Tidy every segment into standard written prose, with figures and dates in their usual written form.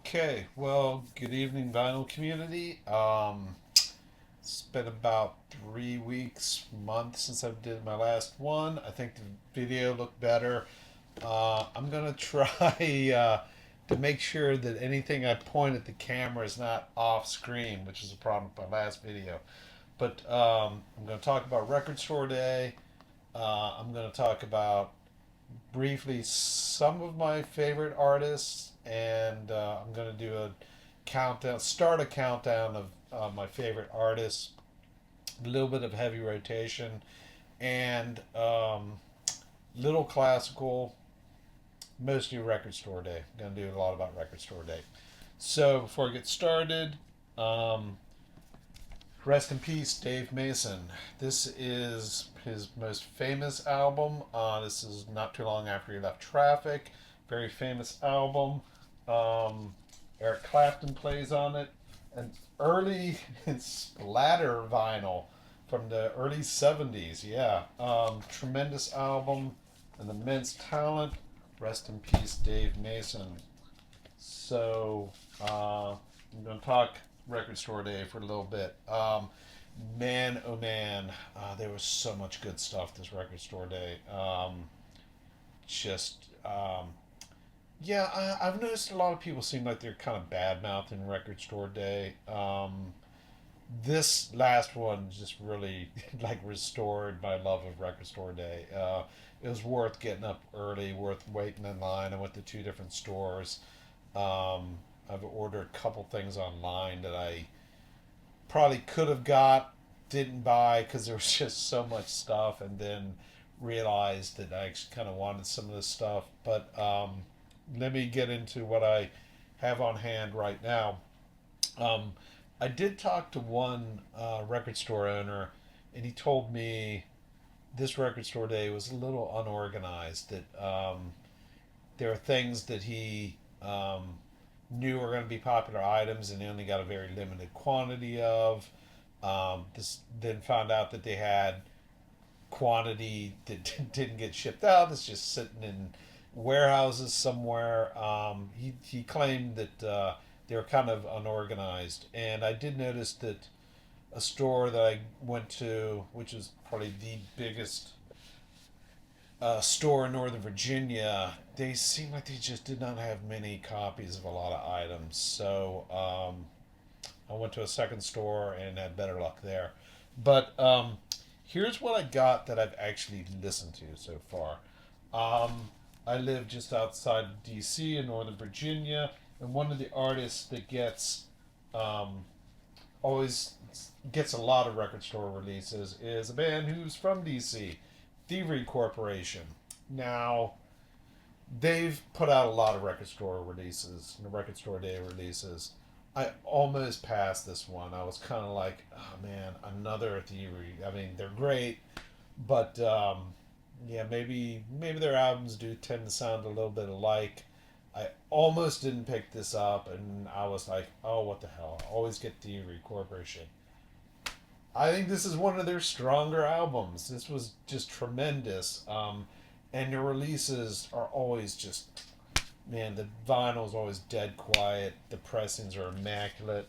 Okay, well, good evening, vinyl community. It's been about 3 weeks, month since I did my last one. I think the video looked better. I'm gonna try to make sure that anything I point at the camera is not off screen, which is a problem with my last video. But I'm gonna talk about Record Store Day. I'm gonna talk about briefly some of my favorite artists, and I'm going to do a countdown, start a countdown of my favorite artists, a little bit of heavy rotation, and little classical, mostly Record Store Day. I'm going to do a lot about Record Store Day. So before I get started, um, rest in peace, Dave Mason. This is his most famous album. This is not too long after he left Traffic. Very famous album. Um, Eric Clapton plays on it. An early splatter vinyl from the early 70s. Yeah. Tremendous album. An immense talent. Rest in peace, Dave Mason. So, I'm going to talk Record Store Day for a little bit. Man, oh man, there was so much good stuff this Record Store Day. Just, yeah, I've noticed a lot of people seem like they're kind of bad mouthing Record Store Day. This last one just really like restored my love of Record Store Day. It was worth getting up early, worth waiting in line. I went to two different stores. I've ordered a couple things online that I probably could have got, didn't buy because there was just so much stuff, and then realized that I actually kind of wanted some of this stuff. But let me get into what I have on hand right now. Um, I did talk to one record store owner, and he told me this record store day was a little unorganized. That there are things that he knew were going to be popular items, and they only got a very limited quantity of. This then found out that they had quantity that didn't get shipped out. It's just sitting in warehouses somewhere. He claimed that they were kind of unorganized, and I did notice that a store that I went to, which is probably the biggest store in Northern Virginia, they seemed like they just did not have many copies of a lot of items. So I went to a second store and had better luck there. But here's what I got that I've actually listened to so far. I live just outside of D.C. in Northern Virginia, and one of the artists that um, always gets a lot of record store releases is a band who's from DC, Thievery Corporation. Now, they've put out a lot of record store releases, record store day releases. I almost passed this one. I was kind of like, oh man, another Thievery. I mean, they're great, but yeah, maybe their albums do tend to sound a little bit alike. I almost didn't pick this up, and I was like, oh, what the hell? I always get Thievery Corporation. I think this is one of their stronger albums. This was just tremendous. And the releases are always just, man, the vinyl's always dead quiet. The pressings are immaculate.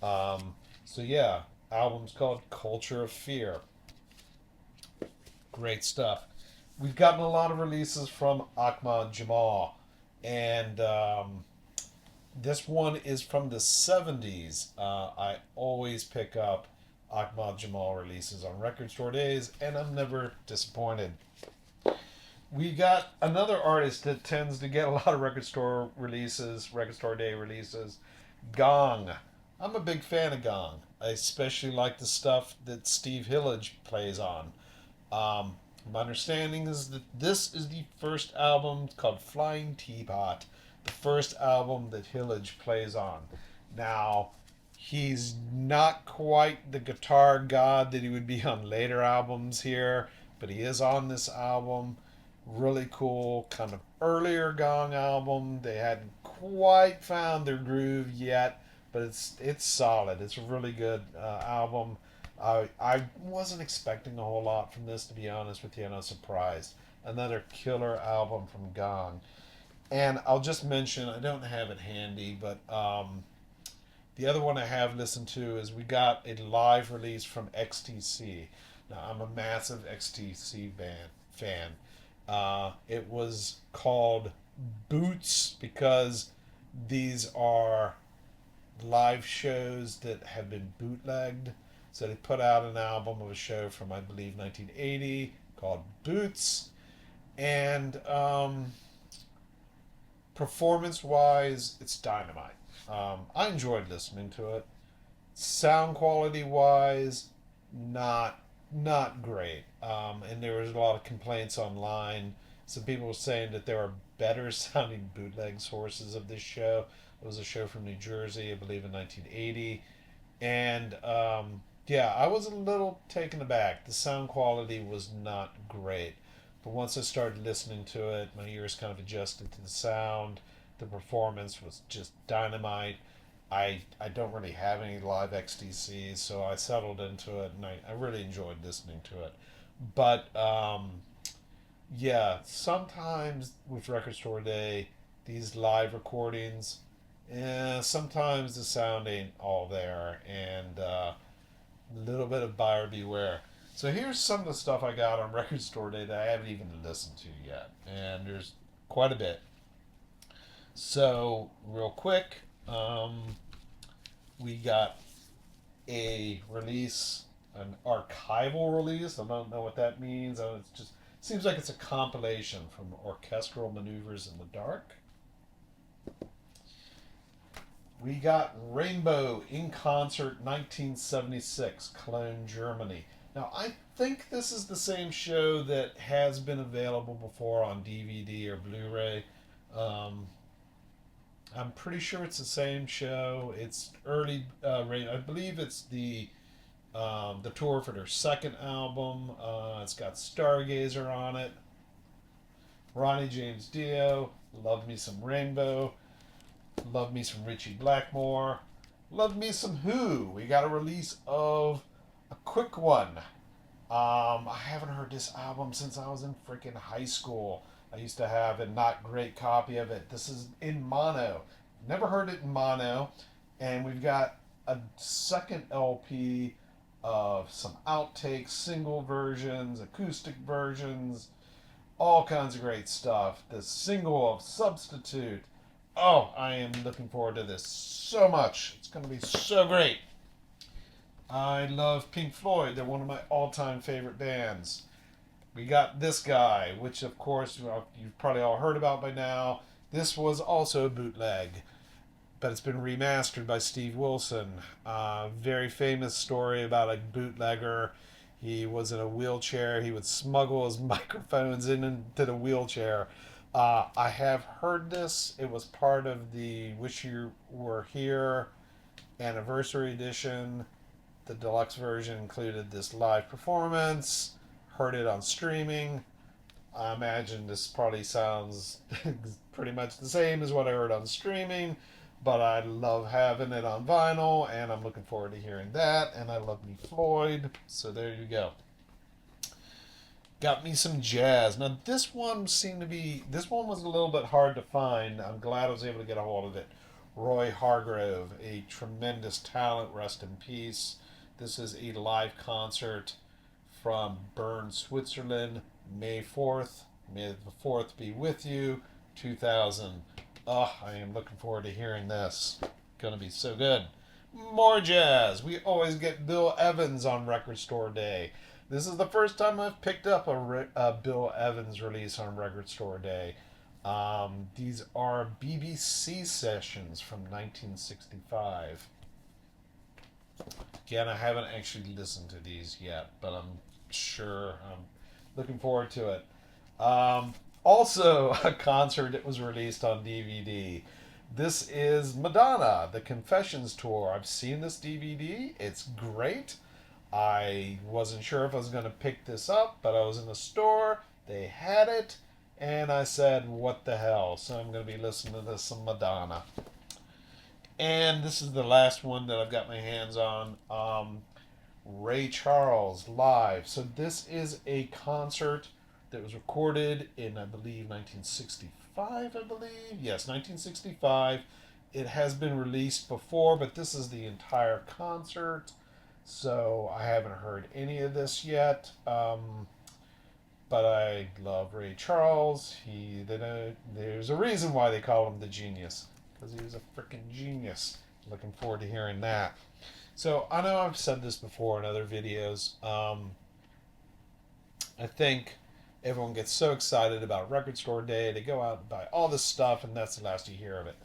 So yeah, album's called Culture of Fear. Great stuff. We've gotten a lot of releases from Ahmad Jamal, and this one is from the 70s. I always pick up Ahmad Jamal releases on record store days, and I'm never disappointed. We got another artist that tends to get a lot of record store releases, record store day releases, Gong. I'm a big fan of Gong. I especially like the stuff that Steve Hillage plays on. My understanding is that this is the first album called Flying Teapot, the first album that Hillage plays on. Now, he's not quite the guitar god that he would be on later albums here, but he is on this album. Really cool, kind of earlier Gong album. They hadn't quite found their groove yet, but it's solid. It's a really good album. I wasn't expecting a whole lot from this, to be honest with you, and I was surprised. Another killer album from Gong. And I'll just mention, I don't have it handy, but the other one I have listened to is we got a live release from XTC. Now, I'm a massive XTC fan. It was called Boots because these are live shows that have been bootlegged. So they put out an album of a show from, I believe, 1980 called Boots. And performance wise, it's dynamite. I enjoyed listening to it. Sound quality wise, not great. And there was a lot of complaints online. Some people were saying that there are better sounding bootleg sources of this show. It was a show from New Jersey, I believe, in 1980. And yeah, I was a little taken aback. The sound quality was not great. But once I started listening to it, my ears kind of adjusted to the sound. The performance was just dynamite. I don't really have any live XTCs, so I settled into it and I really enjoyed listening to it. But yeah, sometimes with Record Store Day, these live recordings, sometimes the sound ain't all there, and a little bit of buyer beware. So here's some of the stuff I got on Record Store Day that I haven't even listened to yet, and there's quite a bit. So real quick, we got a release, an archival release. I don't know what that means. It's just seems like it's a compilation from Orchestral Maneuvers in the Dark. We got Rainbow in Concert 1976, Cologne, Germany. Now, I think this is the same show that has been available before on DVD or Blu ray. Um, I'm pretty sure it's the same show. It's early, I believe it's the tour for their second album. It's got Stargazer on it. Ronnie James Dio, Love Me Some Rainbow, Love Me Some Richie Blackmore, Love Me Some Who. We got a release of a quick one. I haven't heard this album since I was in freaking high school. I used to have a not great copy of it. This is in mono. Never heard it in mono. And we've got a second LP of some outtakes, single versions, acoustic versions, all kinds of great stuff. The single of Substitute. Oh, I am looking forward to this so much. It's going to be so great. I love Pink Floyd. They're one of my all time favorite bands. We got this guy, which of course you've probably all heard about by now. This was also a bootleg, but it's been remastered by Steve Wilson. Very famous story about a bootlegger. He was in a wheelchair. He would smuggle his microphones into the wheelchair. I have heard this. It was part of the Wish You Were Here anniversary edition. The deluxe version included this live performance. Heard it on streaming. I imagine this probably sounds pretty much the same as what I heard on streaming, but I love having it on vinyl, and I'm looking forward to hearing that. And I love me Floyd, so there you go. Got me some jazz. Now this one was a little bit hard to find. I'm glad I was able to get a hold of it. Roy Hargrove, a tremendous talent, rest in peace. This is a live concert from Bern, Switzerland, May 4th. May the 4th be with you, 2000. Oh, I am looking forward to hearing this. Gonna be so good. More jazz. We always get Bill Evans on Record Store Day. This is the first time I've picked up a Bill Evans release on Record Store Day. These are BBC sessions from 1965. Again, I haven't actually listened to these yet, but I'm looking forward to it. Also, a concert that was released on DVD. This is Madonna, the Confessions Tour. I've seen this DVD. It's great. I wasn't sure if I was going to pick this up, but I was in the store. They had it, and I said, what the hell? So I'm going to be listening to this some Madonna. And this is the last one that I've got my hands on. Ray Charles live. So this is a concert that was recorded in, I believe, 1965. I believe, yes, 1965. It has been released before, but this is the entire concert. So I haven't heard any of this yet. But I love Ray Charles. There's a reason why they call him the genius, because he was a freaking genius. Looking forward to hearing that. So I know I've said this before in other videos. I think everyone gets so excited about Record Store Day. They go out and buy all this stuff, and that's the last you hear of it.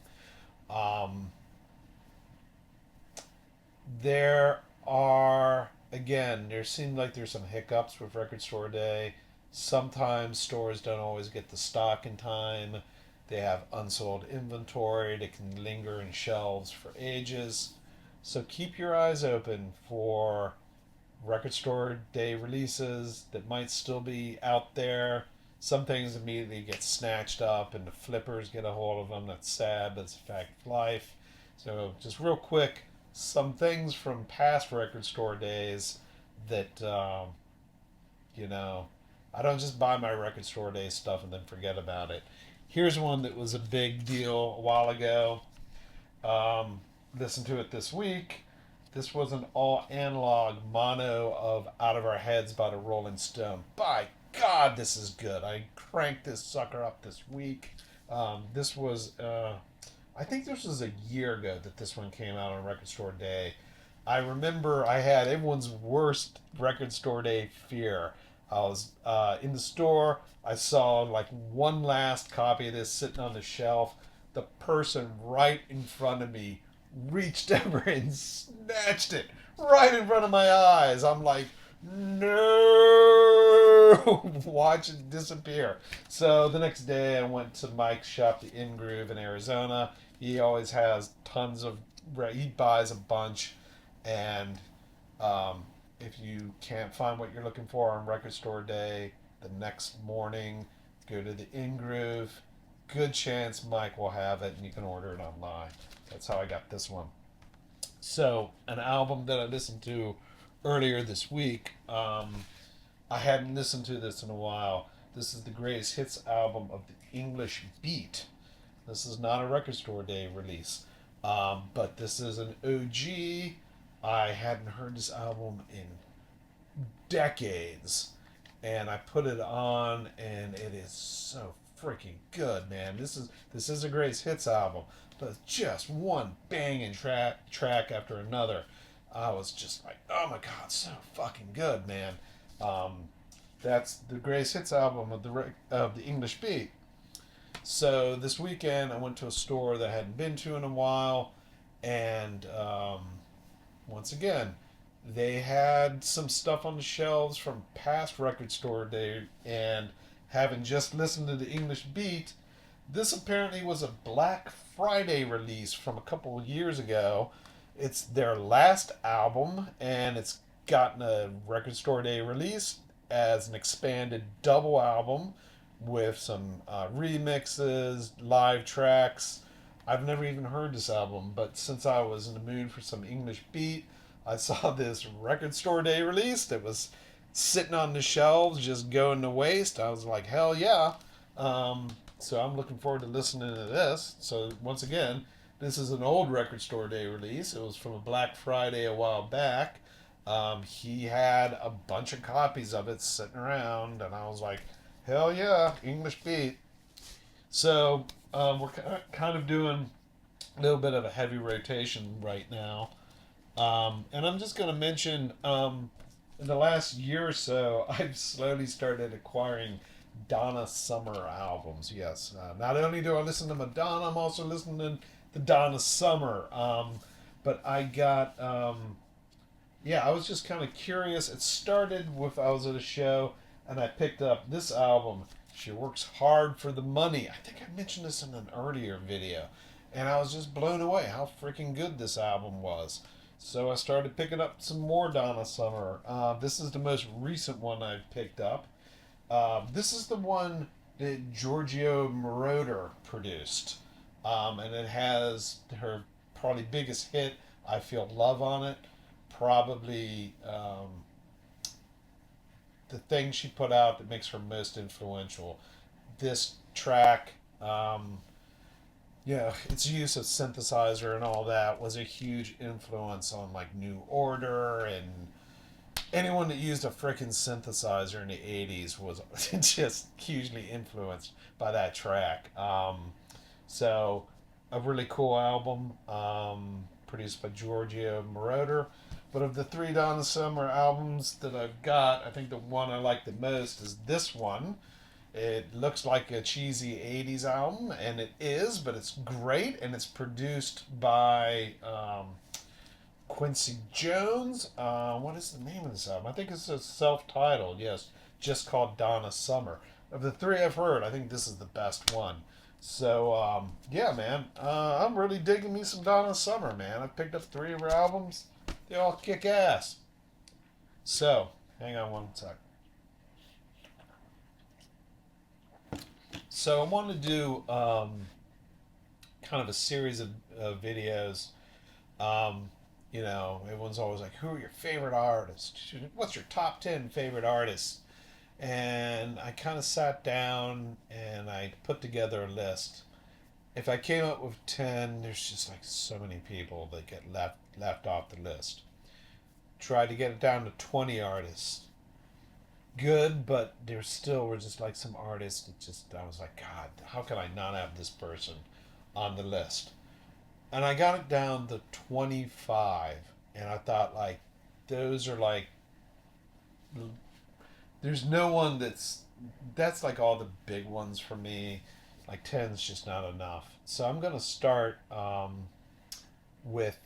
Um, there there seems like there's some hiccups with Record Store Day. Sometimes stores don't always get the stock in time. They have unsold inventory that can linger in shelves for ages. So keep your eyes open for Record Store Day releases that might still be out there. Some things immediately get snatched up and the flippers get a hold of them. That's sad, but it's a fact of life. So just real quick, some things from past Record Store Days that, you know, I don't just buy my Record Store Day stuff and then forget about it. Here's one that was a big deal a while ago. Listen to it this week. This was an all analog mono of Out of Our Heads by the Rolling Stone. By God, this is good. I cranked this sucker up this week. This was, I think this was a year ago that this one came out on Record Store Day. I remember I had everyone's worst Record Store Day fear. I was in the store. I saw like one last copy of this sitting on the shelf. The person right in front of me reached over and snatched it right in front of my eyes. I'm like, no, watch it disappear. So the next day I went to Mike's shop, the In Groove in Arizona. He always has tons of, he buys a bunch. And if you can't find what you're looking for on Record Store Day, the next morning, go to the In Groove. Good chance Mike will have it and you can order it online. That's how I got this one. So, an album that I listened to earlier this week, I hadn't listened to this in a while. This is the greatest hits album of the English Beat. This is not a Record Store Day release, but this is an OG. I hadn't heard this album in decades, and I put it on, and it is so freaking good, man. This is a greatest hits album, but just one banging track after another. I was just like, oh my god, so fucking good, man. That's the greatest hits album of the English Beat. So this weekend I went to a store that I hadn't been to in a while, and once again, they had some stuff on the shelves from past Record Store Day, and having just listened to the English Beat, this apparently was a Black Friday release from a couple of years ago. It's their last album, and it's gotten a Record Store Day release as an expanded double album with some remixes, live tracks. I've never even heard this album, but since I was in the mood for some English Beat, I saw this Record Store Day release that was sitting on the shelves just going to waste. I was like, hell yeah. So I'm looking forward to listening to this. So once again, this is an old Record Store Day release. It was from a Black Friday a while back. He had a bunch of copies of it sitting around, and I was like, hell yeah, English Beat. So we're kind of doing a little bit of a heavy rotation right now. And I'm just going to mention in the last year or so, I've slowly started acquiring Donna Summer albums. Yes, not only do I listen to Madonna, I'm also listening to Donna Summer. But I got, yeah, I was just kind of curious. It started with I was at a show and I picked up this album. She Works Hard for the Money. I think I mentioned this in an earlier video. And I was just blown away how freaking good this album was. So I started picking up some more Donna Summer. This is the most recent one I've picked up. This is the one that Giorgio Moroder produced. And it has her probably biggest hit, I Feel Love, on it. Probably the thing she put out that makes her most influential. This track, its use of synthesizer and all that was a huge influence on like New Order, and anyone that used a freaking synthesizer in the 80s was just hugely influenced by that track. So, a really cool album, produced by Giorgio Moroder. But of the three Donna Summer albums that I've got, I think the one I like the most is this one. It looks like a cheesy 80s album, and it is, but it's great, and it's produced by Quincy Jones. What is the name of this album? I think it's a self titled, yes, just called Donna Summer. Of the three I've heard, I think this is the best one. So, yeah, man, I'm really digging me some Donna Summer, man. I picked up three of her albums, they all kick ass. So, hang on one sec. So, I want to do kind of a series of videos. Everyone's always like, who are your favorite artists? What's your top 10 favorite artists? And I kind of sat down and I put together a list. If I came up with 10, there's just like so many people that get left off the list. Tried to get it down to 20 artists. Good, but there still were just like some artists that just, I was like, God, how can I not have this person on the list? And I got it down to 25, and I thought, like, those are like, there's no one that's like all the big ones for me. Like 10's just not enough. So I'm gonna start with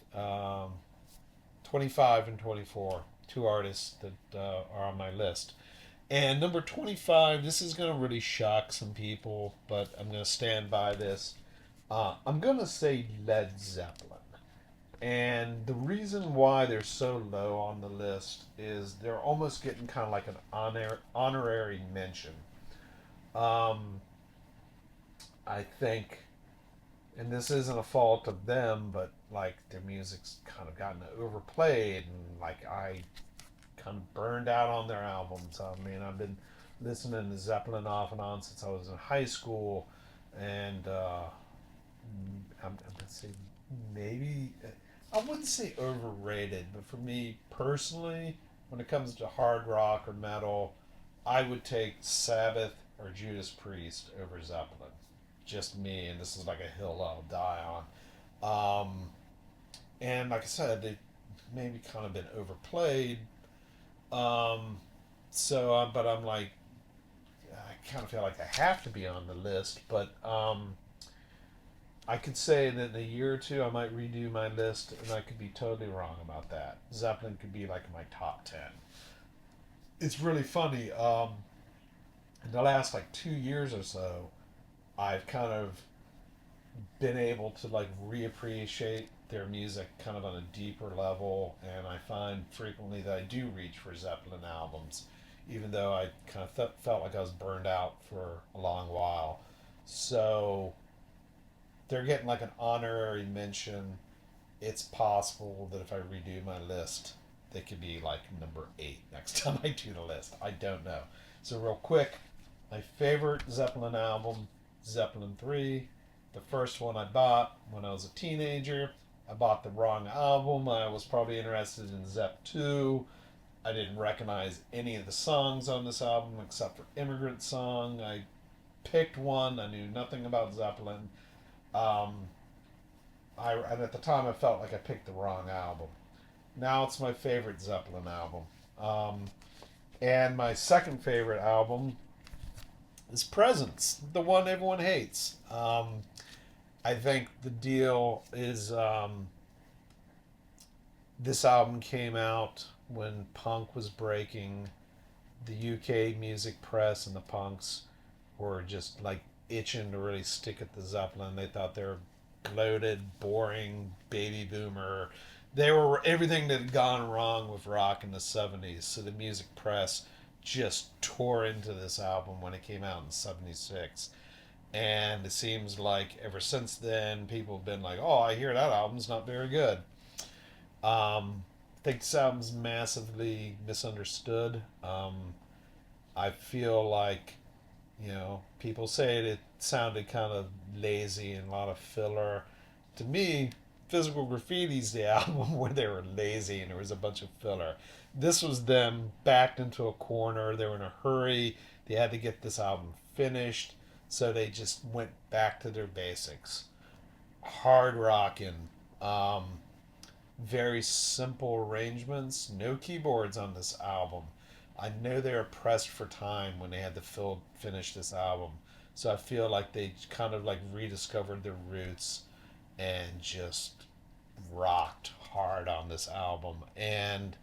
25 and 24, two artists that are on my list. And number 25, this is gonna really shock some people, but I'm gonna stand by this. I'm gonna say Led Zeppelin. And the reason why they're so low on the list is they're almost getting kind of like an honorary mention. Um, I think, and this isn't a fault of them, but like their music's kind of gotten overplayed, and like I kind of burned out on their albums. I mean, I've been listening to Zeppelin off and on since I was in high school, and I'm gonna say maybe I wouldn't say overrated, but for me personally, when it comes to hard rock or metal, I would take Sabbath or Judas Priest over Zeppelin. Just me, and this is like a hill I'll die on. And like I said, they've maybe kind of been overplayed. Um, but I'm like, I kind of feel like I have to be on the list, but I could say that in a year or two I might redo my list, and I could be totally wrong about that. Zeppelin could be like my top 10. It's really funny. In the last like 2 years or so, I've kind of been able to like reappreciate their music kind of on a deeper level, and I find frequently that I do reach for Zeppelin albums, even though I kind of felt like I was burned out for a long while. So they're getting like an honorary mention. It's possible that if I redo my list, they could be like number 8 next time I do the list. I don't know. So real quick, my favorite Zeppelin album, Zeppelin 3. The first one I bought when I was a teenager. I bought the wrong album. I was probably interested in Zepp 2. I didn't recognize any of the songs on this album except for Immigrant Song. I picked one. I knew nothing about Zeppelin. Um, and at the time I felt like I picked the wrong album. Now it's my favorite Zeppelin album. Um, and my second favorite album is Presence, the one everyone hates. I think the deal is this album came out when punk was breaking. The UK music press and the punks were just like itching to really stick at the Zeppelin. They thought they were bloated, boring, baby boomer. They were everything that had gone wrong with rock in the 70s. So the music press just tore into this album when it came out in 76. And it seems like ever since then, people have been like, oh, I hear that album's not very good. I think this album's massively misunderstood. I feel like, people say it sounded kind of lazy and a lot of filler. To me, Physical Graffiti's the album where they were lazy and there was a bunch of filler. This was them backed into a corner. They were in a hurry. They had to get this album finished, so they just went back to their basics. Hard rocking, um, very simple arrangements, no keyboards on this album. I know they were pressed for time when they had to finish this album, so I feel like they kind of like rediscovered their roots and just rocked hard on this album. And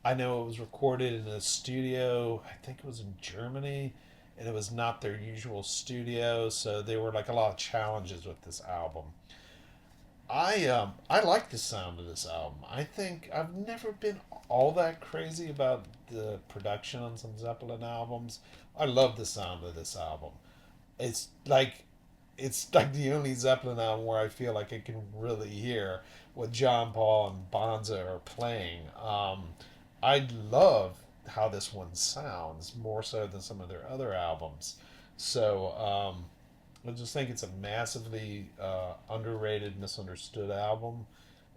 I know it was recorded in a studio, I think it was in Germany, and it was not their usual studio, so there were like a lot of challenges with this album. I like the sound of this album. I think I've never been all that crazy about the production on some Zeppelin albums. I love the sound of this album. It's like it's like the only Zeppelin album where I feel like I can really hear what John Paul and Bonzo are playing. I love how this one sounds more so than some of their other albums. So I just think it's a massively underrated, misunderstood album.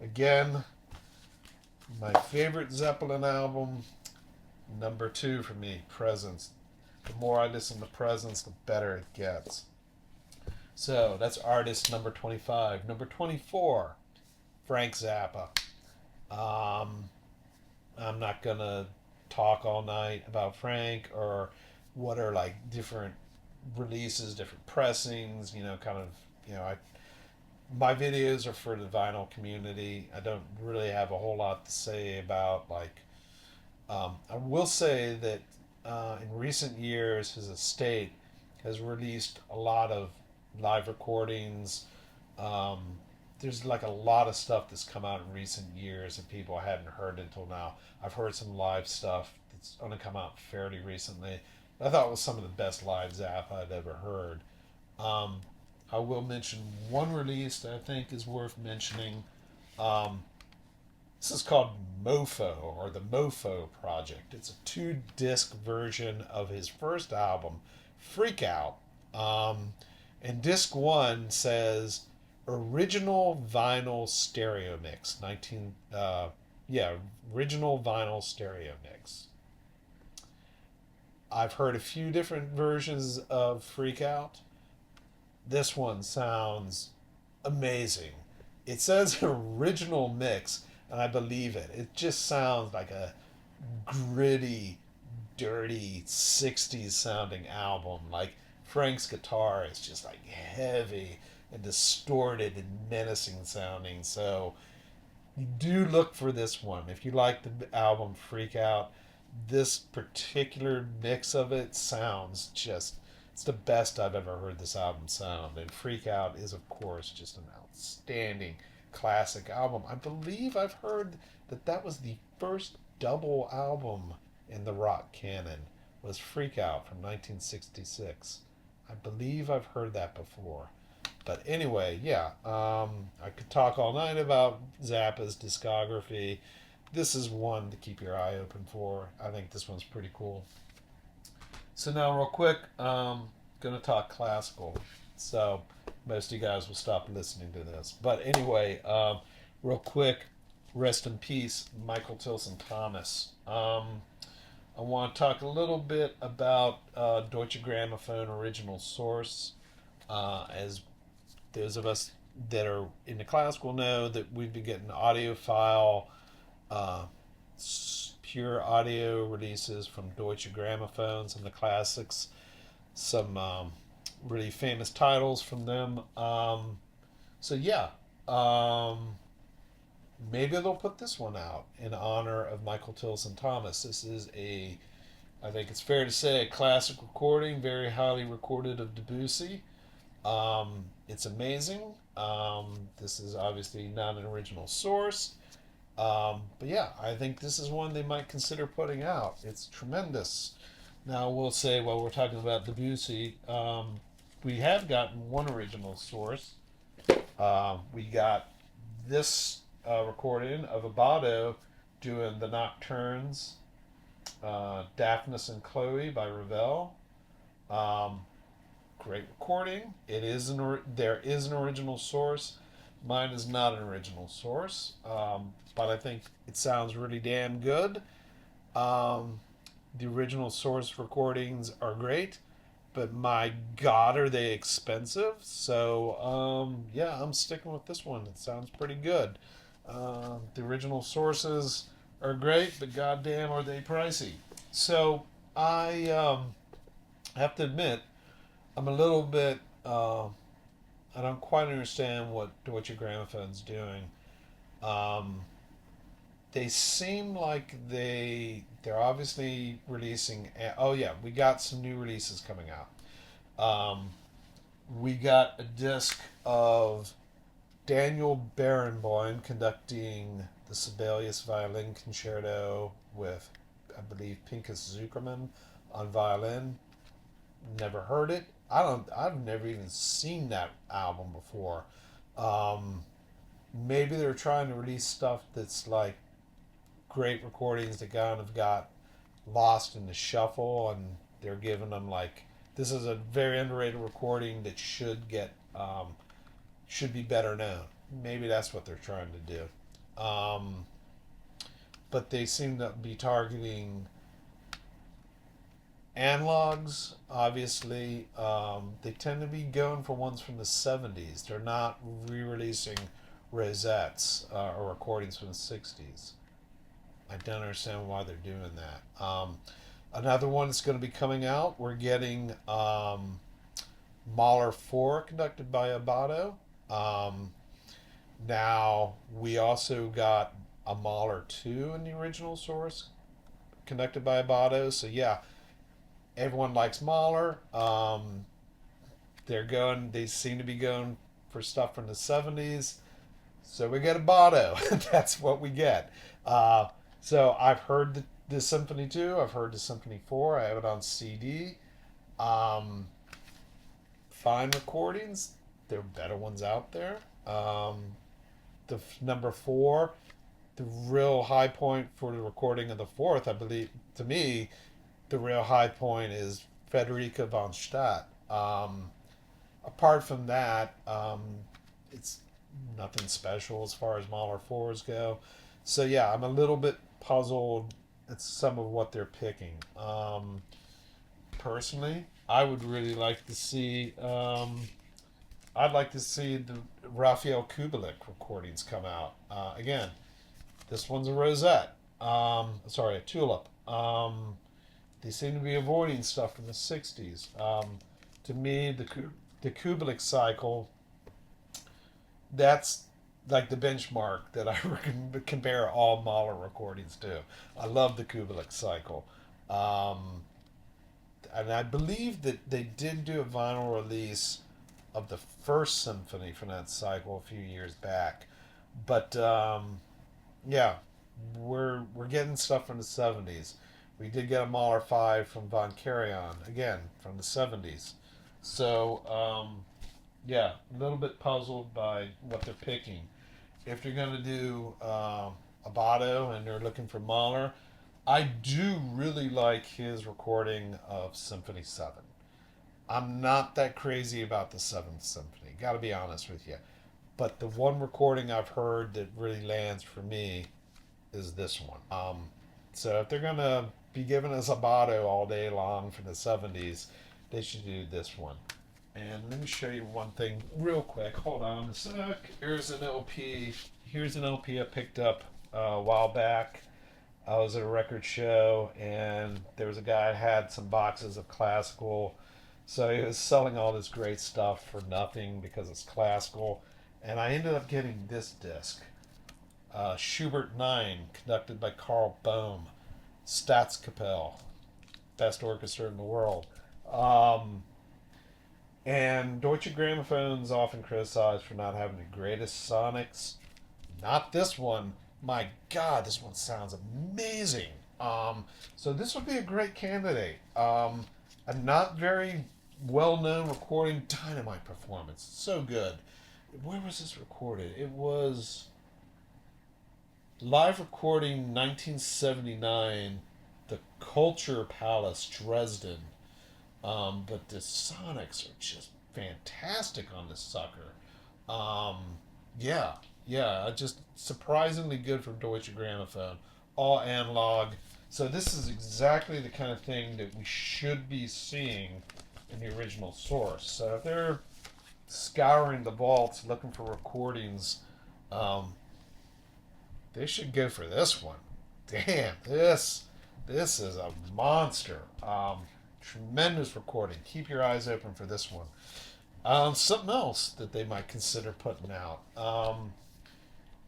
Again, my favorite Zeppelin album, number two for me, Presence. The more I listen to Presence, the better it gets. So that's artist number 25. Number 24, Frank Zappa. Um, I'm not going to talk all night about Frank or what are like different releases, different pressings, kind of, I my videos are for the vinyl community. I don't really have a whole lot to say about like. I will say that in recent years, his estate has released a lot of live recordings. Um, there's like a lot of stuff that's come out in recent years that people hadn't heard until now. I've heard some live stuff that's only come out fairly recently. I thought it was some of the best live Zappa I'd ever heard. Um, I will mention one release that I think is worth mentioning. Um, this is called Mofo or the Mofo Project. It's a 2 disc version of his first album, Freak Out. Um, and disc one says original vinyl stereo mix, 19. Yeah, original vinyl stereo mix. I've heard a few different versions of Freak Out. This one sounds amazing. It says original mix, and I believe it. It just sounds like a gritty, dirty 60s sounding album. Like Frank's guitar is just like heavy and distorted and menacing sounding. So you do look for this one. If you like the album Freak Out, this particular mix of it sounds just it's the best I've ever heard this album sound. And Freak Out is of course just an outstanding classic album. I believe I've heard that that was the first double album in the rock canon was Freak Out from 1966. I believe I've heard that before. But anyway, yeah, I could talk all night about Zappa's discography. This is one to keep your eye open for. I think this one's pretty cool. So now, real quick, gonna talk classical. So most of you guys will stop listening to this. But anyway, real quick, rest in peace, Michael Tilson Thomas. I want to talk a little bit about Deutsche Grammophon original source, as those of us that are into classical know that we've been getting audiophile, uh, pure audio releases from Deutsche Grammophon, some of the classics, some really famous titles from them. So yeah, maybe they'll put this one out in honor of Michael Tilson Thomas. This is I think it's fair to say, a classic recording, very highly recorded of Debussy. It's amazing. This is obviously not an original source. But yeah, I think this is one they might consider putting out. It's tremendous. Now, we'll say, while we're talking about Debussy, we have gotten one original source. We got this recording of Abbado doing the Nocturnes Daphnis and Chloe by Ravel. Um, Great recording. There is an original source. Mine is not an original source, but I think it sounds really damn good. Um, the original source recordings are great, but my God, are they expensive? So yeah, I'm sticking with this one. It sounds pretty good. The original sources are great, but goddamn, are they pricey? So I have to admit, I'm a little bit. I don't quite understand what your gramophone's doing. Um, they seem like they're obviously releasing. Oh yeah, we got some new releases coming out. Um, we got a disc of Daniel Barenboim conducting the Sibelius Violin Concerto with, I believe, Pinchas Zukerman on violin. Never heard it. I don't. I've never even seen that album before. Um, Maybe they're trying to release stuff that's like great recordings that kind of got lost in the shuffle, and they're giving them like this is a very underrated recording that should be better known. Maybe that's what they're trying to do. But they seem to be targeting analogs. Obviously, they tend to be going for ones from the '70s. They're not re-releasing rosettes or recordings from the '60s. I don't understand why they're doing that. Another one that's going to be coming out, we're getting Mahler 4 conducted by Abato. Um, Now, we also got a Mahler 2 in the original source conducted by Abato. So, yeah, everyone likes Mahler. They seem to be going for stuff from the '70s. So we get a Botto. That's what we get. Uh, so I've heard the Symphony 2. I've heard the Symphony 4. I have it on CD. Um, Fine recordings. There are better ones out there. Number 4, the real high point for the recording of the fourth, I believe, to me, the real high point is Frederica von Stadt. Apart from that, it's nothing special as far as Mahler fours go. So yeah, I'm a little bit puzzled at some of what they're picking. Personally, I would really like to see. I'd like to see the Raphael Kubelik recordings come out. Again, this one's a rosette. Sorry, a tulip. They seem to be avoiding stuff from the '60s. To me, the Kubelik cycle, that's like the benchmark that I compare all Mahler recordings to. I love the Kubelik cycle. Um, and I believe that they did do a vinyl release of the first symphony from that cycle a few years back. But yeah, we're getting stuff from the '70s. We did get a Mahler 5 from Von Karajan, again, from the '70s. So, yeah, a little bit puzzled by what they're picking. If they're going to do Abato and they're looking for Mahler, I do really like his recording of Symphony 7. I'm not that crazy about the Seventh Symphony, gotta be honest with you. But the one recording I've heard that really lands for me is this one. So if they're gonna be giving us Abato all day long from the '70s, they should do this one. And let me show you one thing real quick. Hold on a sec. Here's an LP. Here's an LP I picked up a while back. I was at a record show, and there was a guy who had some boxes of classical. So he was selling all this great stuff for nothing because it's classical. And I ended up getting this disc, Schubert 9, conducted by Carl Bohm, Staatskapelle, best orchestra in the world. Um, and Deutsche Gramophone's often criticized for not having the greatest sonics. Not this one. My God, this one sounds amazing. So this would be a great candidate. A not very well-known recording, dynamite performance. So good. Where was this recorded? It was live recording 1979 the Culture Palace Dresden. But the Sonics are just fantastic on this sucker. Um, yeah, yeah, just surprisingly good for Deutsche Grammophon. All analog. So this is exactly the kind of thing that we should be seeing in the original source. So if they're scouring the vaults looking for recordings, um, they should go for this one. Damn, this is a monster. Tremendous recording. Keep your eyes open for this one. Something else that they might consider putting out.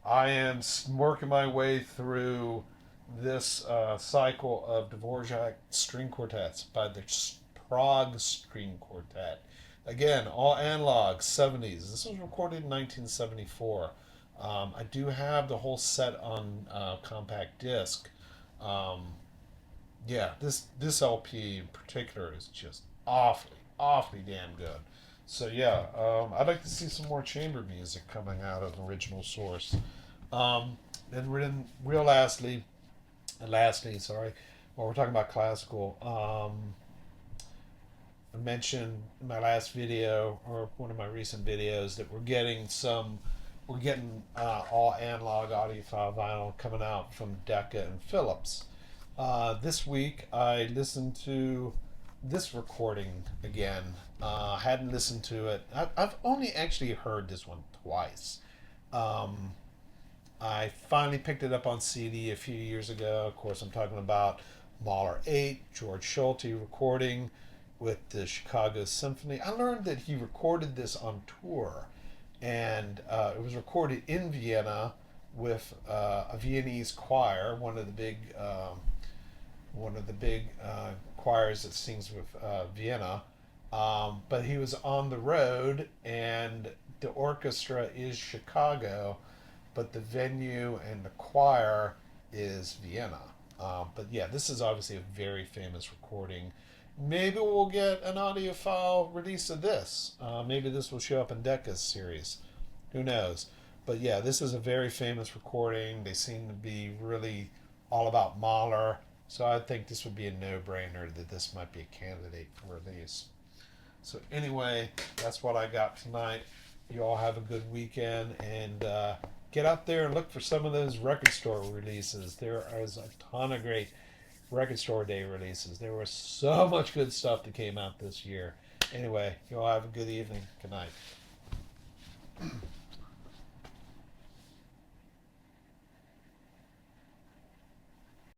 I am working my way through this cycle of Dvorak string quartets by the Prague String Quartet. Again, all analog, 70s. This was recorded in 1974. I do have the whole set on compact disc. Um, yeah, this LP in particular is just awfully damn good. So yeah, I'd like to see some more chamber music coming out of the original source. And real lastly, sorry, while we're talking about classical, I mentioned in my last video or one of my recent videos that we're getting all analog audiophile vinyl coming out from Decca and Philips. This week I listened to this recording again. Hadn't listened to it. I've only actually heard this one twice. Um, I finally picked it up on CD a few years ago. Of course, I'm talking about Mahler 8, George Schulte recording with the Chicago Symphony. I learned that he recorded this on tour, and it was recorded in Vienna with a Viennese choir, one of the big choirs that sings with Vienna. But he was on the road, and the orchestra is Chicago, but the venue and the choir is Vienna. But yeah, this is obviously a very famous recording. Maybe we'll get an audiophile release of this. Maybe this will show up in Decca's series. Who knows? But yeah, this is a very famous recording. They seem to be really all about Mahler. So I think this would be a no-brainer that this might be a candidate for release. So anyway, that's what I got tonight. You all have a good weekend, and get out there and look for some of those record store releases. There is a ton of great record store day releases. There was so much good stuff that came out this year. Anyway, you all have a good evening. Good night.